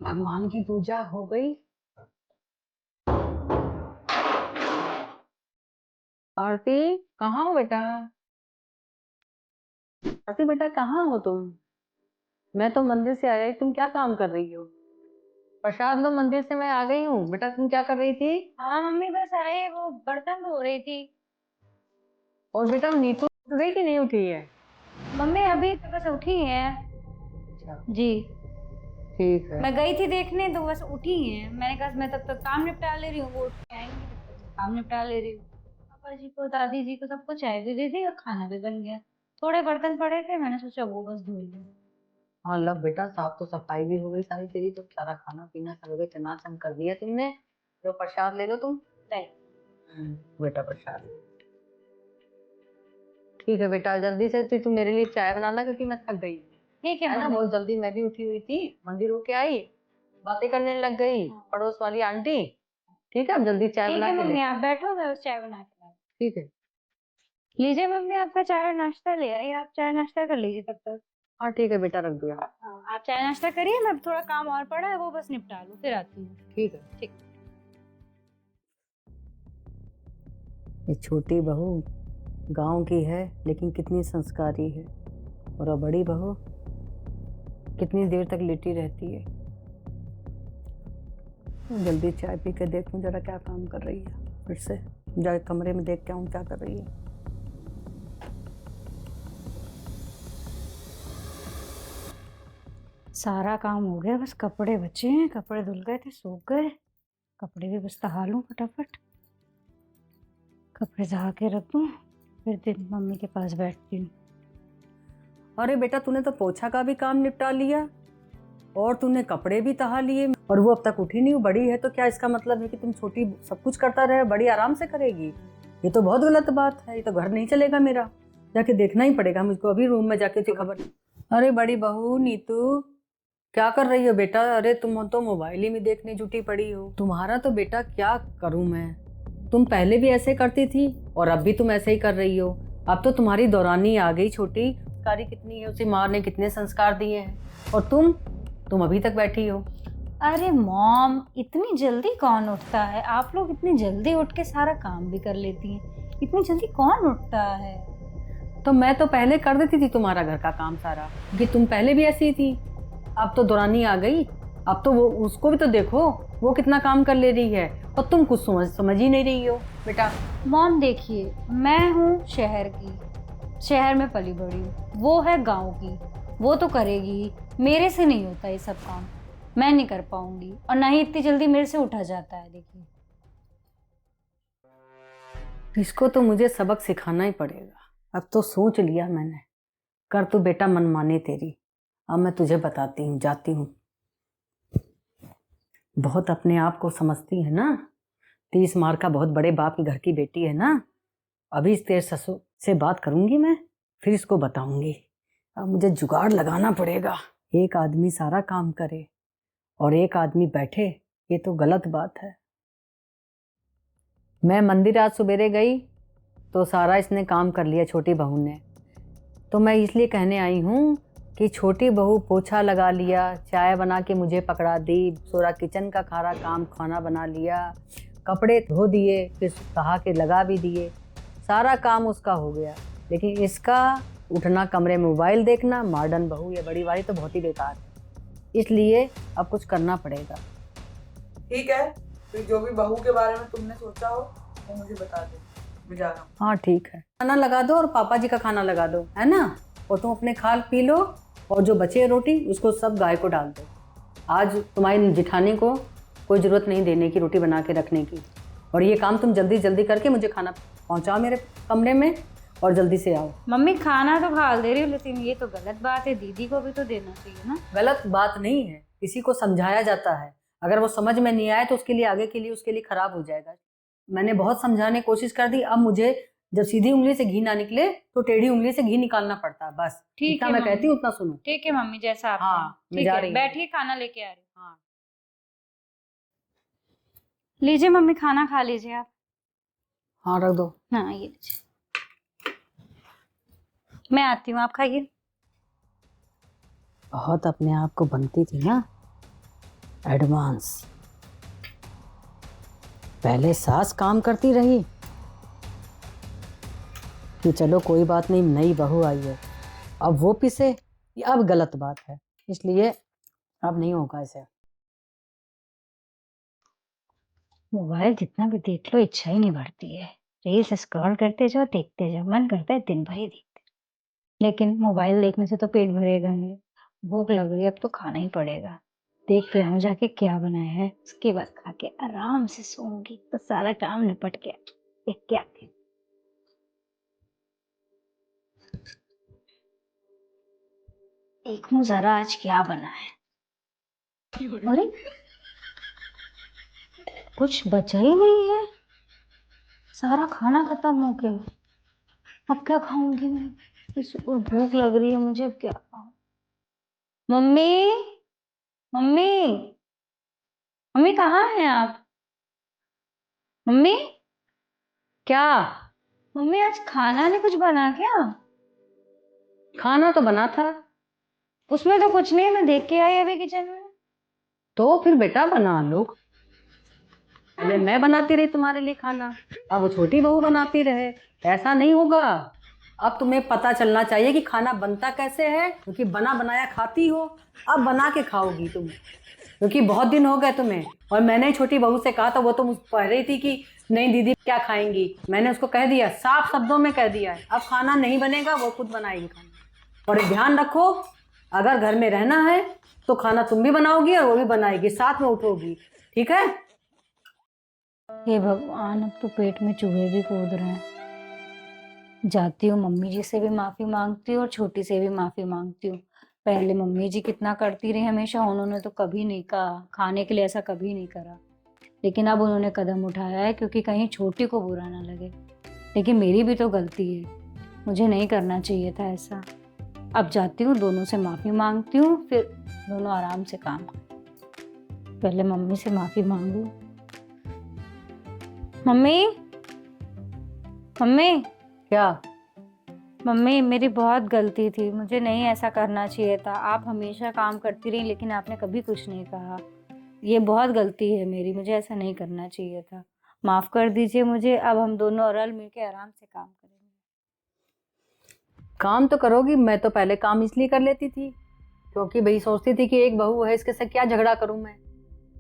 भगवान की पूजा हो गई। आरती, कहाँ हो बेटा? आरती बेटा, कहाँ हो तुम? मैं तो मंदिर से आया ही, तुम क्या काम कर रही हो? प्रसाद लो, मंदिर से मैं आ गई हूँ। बेटा तुम क्या कर रही थी? हाँ मम्मी, बस आए वो बर्तन धो रही थी। और बेटा नीतू उठ गई कि नहीं उठी है? मम्मी अभी तो बस उठी है। अच्छा, जी। ठीक है। मैं गई थी देखने तो बस उठी है। मैंने कहा मैं तब तक काम निपटा ले रही हूँ, वो उठ के आएंगी तब तक मैं काम निपटा ले रही हूँ। पापा जी को दादी जी को सबको चाय भी दे दी और खाना भी बन गया। थोड़े बर्तन पड़े थे, मैंने सोचा वो बस धुल लूँ। हाँ लब बेटा, साफ तो सफाई भी हो गई सारी तेरी, तो सारा खाना पीना सब हो गया, चनाचन कर दिया तुमने। लो प्रसाद ले लो तुम। नहीं। बेटा प्रसाद। ठीक है बेटा, जल्दी से तुम मेरे लिए चाय बनाना, क्योंकि मैं थक गई। ठीक है है ना, मम्मी। बहुत जल्दी मैं भी उठी हुई थी, मंदिर होके आई, बातें करने लग गई हाँ। पड़ोस वाली आंटी। ठीक है, अब जल्दी चाय ठीक बना है के दे। मम्मी, आप बैठो, मैं बस चाय बना के लाई। ठीक है। लीजिए मम्मी, आपका चाय और नाश्ता ले आई, आप चाय नाश्ता कर लीजिए तब तक। हाँ ठीक है बेटा, रख दिया। हाँ, आप चाय नाश्ता करिए, मैं थोड़ा काम और पड़ा है वो बस निपटा लूँ, फिर आती हूँ। ठीक है। ठीक। ये छोटी बहू गांव की है, लेकिन कितनी संस्कारी है। और अब बड़ी बहू कितनी देर तक लेटी रहती है। जल्दी चाय पी के देखूं जरा क्या काम कर रही है, फिर से जाके कमरे में देख के आऊं क्या कर रही है। सारा काम हो गया, बस कपड़े बचे हैं। कपड़े धुल गए थे, सूख गए। कपड़े भी बस तहा लूं फटाफट। कपड़े तहा के रख दूं, फिर दिन मम्मी के पास बैठती हूँ। अरे बेटा, तूने तो पोछा का भी काम निपटा लिया और तूने कपड़े भी तहा लिए, और वो अब तक उठी नहीं। बड़ी है तो क्या इसका मतलब है कि तुम छोटी सब कुछ करता रहे, बड़ी आराम से करेगी? ये तो बहुत गलत बात है, ये तो घर नहीं चलेगा मेरा। जाके देखना ही पड़ेगा मुझको अभी, रूम में जाके उसकी खबर। अरे बड़ी बहू नीतू, क्या कर रही हो बेटा? अरे तुम तो मोबाइल ही में देखने जुटी पड़ी हो। तुम्हारा तो बेटा क्या करूं मैं। तुम पहले भी ऐसे करती थी और अब भी तुम ऐसे ही कर रही हो। अब तो तुम्हारी दौरानी आ गई। छोटी संस्कारी कितनी है, उसे माँ ने कितने संस्कार दिए हैं, और तुम अभी तक बैठी हो। अरे मॉम, इतनी जल्दी कौन उठता है? आप लोग इतनी जल्दी उठ के सारा काम भी कर लेती हैं। इतनी जल्दी कौन उठता है? तो मैं तो पहले कर देती थी तुम्हारा घर का काम सारा, कि तुम पहले भी ऐसी थी। अब तो दौरानी आ गई। अब तो वो उसको भी तो देखो, वो कितना काम कर ले रही है, और तुम कुछ समझ ही नहीं रही हो बेटा। मॉम देखिए, मैं हूँ शहर की, शहर में पली बड़ी हूँ। वो है गांव की, वो तो करेगी ही। मेरे से नहीं होता ये सब काम, मैं नहीं कर पाऊंगी, और ना ही इतनी जल्दी मेरे से उठा जाता है। देखिए, इसको तो मुझे सबक सिखाना ही पड़ेगा। अब तो सोच लिया मैंने। कर तू बेटा मनमानी तेरी। अब मैं तुझे बताती हूँ, जाती हूँ। बहुत अपने आप को समझती है ना, 30 मार का बहुत बड़े बाप के घर की बेटी है ना। अभी इस तेरे ससुर से बात करूंगी मैं, फिर इसको बताऊंगी। अब मुझे जुगाड़ लगाना पड़ेगा। एक आदमी सारा काम करे और एक आदमी बैठे, ये तो गलत बात है। मैं मंदिर आज सवेरे गई तो सारा इसने काम कर लिया, छोटी बहू ने। तो मैं इसलिए कहने आई हूँ कि छोटी बहू पोछा लगा लिया, चाय बना के मुझे पकड़ा दी, पूरा किचन का सारा काम खाना बना लिया, कपड़े धो दिए, फिर कहा के लगा भी दिए, सारा काम उसका हो गया। लेकिन इसका उठना, कमरे में मोबाइल देखना, मॉडर्न बहू ये बड़ी वाली तो बहुत ही बेकार है। इसलिए अब कुछ करना पड़ेगा। ठीक है, फिर जो भी बहू के बारे में तुमने सोचा हो वो मुझे बता दो, मैं जा रहा हूँ। हाँ ठीक है, खाना लगा दो और पापा जी का खाना लगा दो, है ना। और तुम अपने खा पी लो, और जो बचे रोटी उसको सब गाय को डाल दो। आज तुम्हारी जिठानी को कोई ज़रूरत नहीं देने की, रोटी बना के रखने की। और ये काम तुम जल्दी जल्दी करके मुझे खाना पहुंचाओ मेरे कमरे में, और जल्दी से आओ। मम्मी खाना तो खा दे रही हूँ, लेकिन ये तो गलत बात है। दीदी को भी तो देना चाहिए ना। गलत बात नहीं है, किसी को समझाया जाता है। अगर वो समझ में नहीं आए तो उसके लिए आगे के लिए उसके लिए खराब हो जाएगा। मैंने बहुत समझाने की कोशिश कर दी, अब मुझे जब सीधी उंगली से घी ना निकले तो टेढ़ी उंगली से घी निकालना पड़ता है। बस ठीक जितना है मैं मम्मी। कहती हूँ उतना सुनो। ठीक है मम्मी, जैसा आप हाँ, कहें। मैं ठीक जा है, रही हूँ। बैठिए, खाना लेके आ रही हूँ। हाँ लीजिए मम्मी, खाना खा लीजिए आप। हाँ, रख दो। हाँ ये लीजिए, मैं आती हूँ, आप खाइए। बहुत अपने आप को बनती थी ना। एडवांस। पहले सास काम करती रही कि चलो कोई बात नहीं, नई बहू आई है, अब वो पिसे, ये अब गलत बात है, इसलिए अब नहीं होगा ऐसे। मोबाइल जितना भी देख लो इच्छा ही नहीं बढ़ती है। रील्स स्क्रॉल करते जाओ, देखते जाओ, मन करता है दिन भर ही देखते। लेकिन मोबाइल देखने से तो पेट भरेगा नहीं। भूख लग रही है, अब तो खाना ही पड़ेगा। देख रहे हो जाके क्या बनाया है, उसके बाद खा के आराम से सोऊंगी तो सारा काम निपट गया। देख क्या देखूं जरा आज क्या बना है। अरे कुछ बचा ही नहीं है, सारा खाना खत्म हो गया। अब क्या खाऊंगी मैं? भूख लग रही है मुझे, अब क्या खाऊं? मम्मी, मम्मी, मम्मी कहाँ हैं आप? मम्मी, क्या? मम्मी आज खाना नहीं कुछ बना क्या? खाना तो बना था। उसमें तो कुछ नहीं, मैं देख के आई अभी किचन में। तो फिर बेटा बना लो। पहले मैं बनाती रही तुम्हारे लिए खाना, अब वो छोटी बहू बनाती रहे, ऐसा नहीं होगा। अब तुम्हें पता चलना चाहिए कि खाना बनता कैसे है, क्योंकि बना बनाया खाती हो, अब बना के खाओगी तुम, क्योंकि बहुत दिन हो गए तुम्हें। और मैंने छोटी बहू से कहा था, वो तो मुझ कह रही थी कि नहीं दीदी क्या खाएंगी, मैंने उसको कह दिया, साफ शब्दों में कह दिया है, अब खाना नहीं बनेगा, वो खुद बनाएगी खाना। और ध्यान रखो, अगर घर में रहना है तो खाना तुम भी बनाओगी और वो भी बनाएगी, साथ में उठोगी, ठीक है? हे भगवान, अब तो पेट में चूहे भी कूद रहे हैं। जाती हूँ मम्मी जी से भी माफी मांगती हूँ और छोटी से भी माफी मांगती हूँ। पहले मम्मी जी कितना करती रही हमेशा, उन्होंने तो कभी नहीं कहा खाने के लिए, ऐसा कभी नहीं करा। लेकिन अब उन्होंने कदम उठाया है क्योंकि कहीं छोटी को बुरा ना लगे। लेकिन मेरी भी तो गलती है, मुझे नहीं करना चाहिए था ऐसा। अब जाती हूँ, दोनों से माफी मांगती हूँ, फिर दोनों आराम से काम करें। पहले मम्मी से माफी मांगू। मम्मी, मम्मी, क्या? मम्मी मेरी बहुत गलती थी, मुझे नहीं ऐसा करना चाहिए था। आप हमेशा काम करती रही लेकिन आपने कभी कुछ नहीं कहा। ये बहुत गलती है मेरी, मुझे ऐसा नहीं करना चाहिए था। माफ कर दीजिए मुझे। अब हम दोनों रल मिलके आराम से काम करेंगे। काम तो करोगी, मैं तो पहले काम इसलिए कर लेती थी क्योंकि भाई सोचती थी कि एक बहू है, इसके साथ क्या झगड़ा करूं मैं।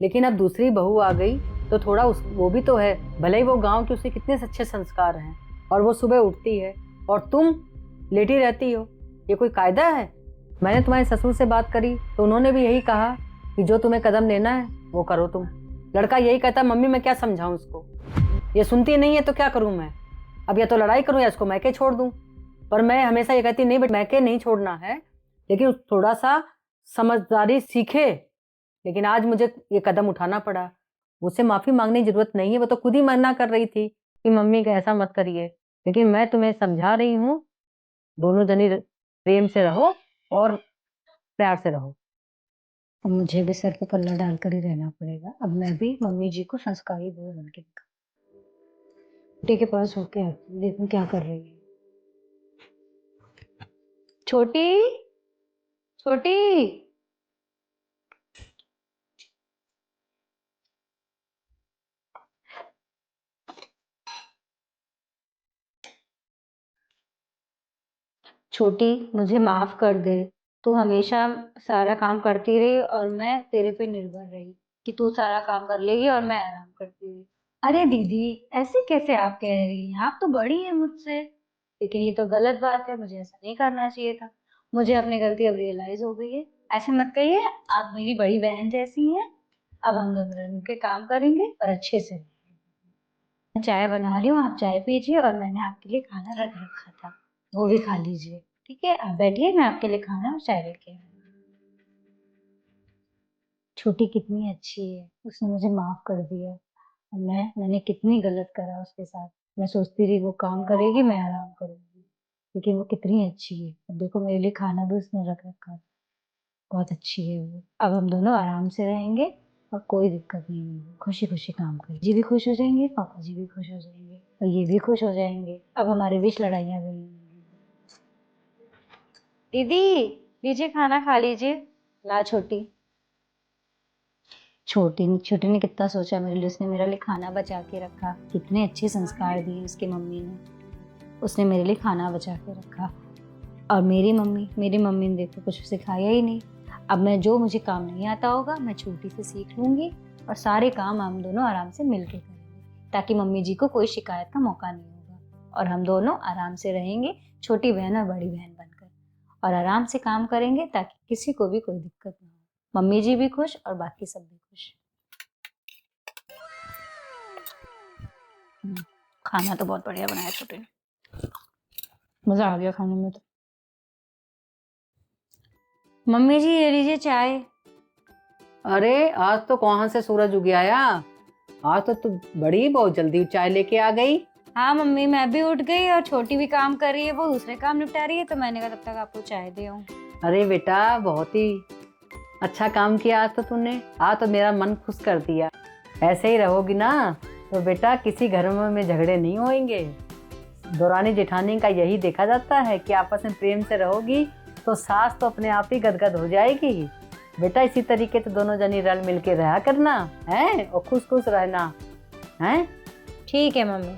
लेकिन अब दूसरी बहू आ गई तो थोड़ा वो भी तो है, भले ही वो गांव की, उसके कितने अच्छे संस्कार हैं, और वो सुबह उठती है और तुम लेटी रहती हो, ये कोई कायदा है? मैंने तुम्हारे ससुर से बात करी तो उन्होंने भी यही कहा कि जो तुम्हें कदम लेना है वो करो तुम। लड़का यही कहता, मम्मी मैं क्या समझाऊं उसको, ये सुनती नहीं है तो क्या करूं मैं? अब या तो लड़ाई करूं या इसको मैके छोड़ दूं। पर मैं हमेशा ये कहती नहीं बेटा, मैके नहीं छोड़ना है, लेकिन थोड़ा सा समझदारी सीखे। लेकिन आज मुझे ये कदम उठाना पड़ा। मुझसे माफी मांगने की जरूरत नहीं है, वो तो खुद ही मना कर रही थी कि मम्मी का ऐसा मत करिए, लेकिन मैं तुम्हें समझा रही हूँ, दोनों जनी प्रेम से रहो और प्यार से रहो। अब मुझे भी सर पे पल्ला डालकर ही रहना पड़ेगा। अब मैं भी मम्मी जी को संस्कारी बहू बन के छोटी के पास होके आती हूँ, देखूं क्या कर रही है। छोटी, छोटी, छोटी, मुझे माफ कर दे। तू हमेशा सारा काम करती रही और मैं तेरे पे निर्भर रही कि तू सारा काम कर लेगी और मैं आराम करती रही। अरे दीदी, ऐसे कैसे आप कह रही हैं? आप तो बड़ी हैं मुझसे। लेकिन ये तो गलत बात है, मुझे ऐसा नहीं करना चाहिए था। मुझे अपनी गलती अब रियलाइज हो गई है। ऐसे मत कहिए, आप मेरी बड़ी बहन जैसी हैं। अब हम दोनों मिलकर काम करेंगे और अच्छे से। मैं चाय बना रही हूँ, आप चाय पीजिए और मैंने आपके लिए खाना रख रखा था, वो भी खा लीजिए। ठीक है, आप बैठिए, मैं आपके लिए खाना और चाय लेके आई हूँ। छोटी कितनी अच्छी है, उसने मुझे माफ कर दिया। और मैंने कितनी गलत करा उसके साथ। मैं सोचती रही वो काम करेगी, मैं आराम करूंगी, लेकिन वो कितनी अच्छी है। अब देखो मेरे लिए खाना भी उसने रख रखा है। बहुत अच्छी है वो। अब हम दोनों आराम से रहेंगे और कोई दिक्कत नहीं होगी, खुशी खुशी काम करेंगे। जी भी खुश हो जाएंगे, पापा जी भी खुश हो जाएंगे और ये भी खुश हो जाएंगे। अब हमारे बीच लड़ाइयाँ भी नहीं होंगी। दीदी, लीजिए खाना खा लीजिए। ला छोटी। छोटी छोटी ने कितना सोचा मेरे लिए, उसने मेरे लिए खाना बचा के रखा, कितने अच्छे संस्कार दिए उसकी मम्मी ने, उसने मेरे लिए खाना बचा के रखा। और मेरी मम्मी ने देखो कुछ सिखाया ही नहीं। अब मैं जो मुझे काम नहीं आता होगा मैं छोटी से सीख लूँगी और सारे काम हम दोनों आराम से मिल के करेंगे, ताकि मम्मी जी को कोई शिकायत का मौका नहीं होगा और हम दोनों आराम से रहेंगे, छोटी बहन और बड़ी बहन बनकर, और आराम से काम करेंगे ताकि किसी को भी कोई दिक्कत ना हो। मम्मी जी भी खुश और बाकी सब भी खुश। खाना तो बहुत बढ़िया बनाया छोटे ने, मजा आ गया खाने में तो। मम्मी जी ये लीजिए चाय। अरे आज तो कहाँ से सूरज उग आया, आज तो तू बड़ी बहुत जल्दी चाय लेके आ गई। हाँ मम्मी, मैं भी उठ गई और छोटी भी काम कर रही है, वो दूसरे काम निपटा रही है, तो मैंने कहा तब तक आपको चाय दे आऊं। अरे बेटा बहुत ही अच्छा काम किया आज तो तूने, आज तो मेरा मन खुश कर दिया। ऐसे ही रहोगी ना तो बेटा किसी घर में झगड़े नहीं होंगे। दौरानी जेठानी का यही देखा जाता है कि आपस में प्रेम से रहोगी तो सास तो अपने आप ही गदगद हो जाएगी। बेटा इसी तरीके से दोनों जनी रल मिल के रहा करना है और खुश खुश रहना है। ठीक है मम्मी।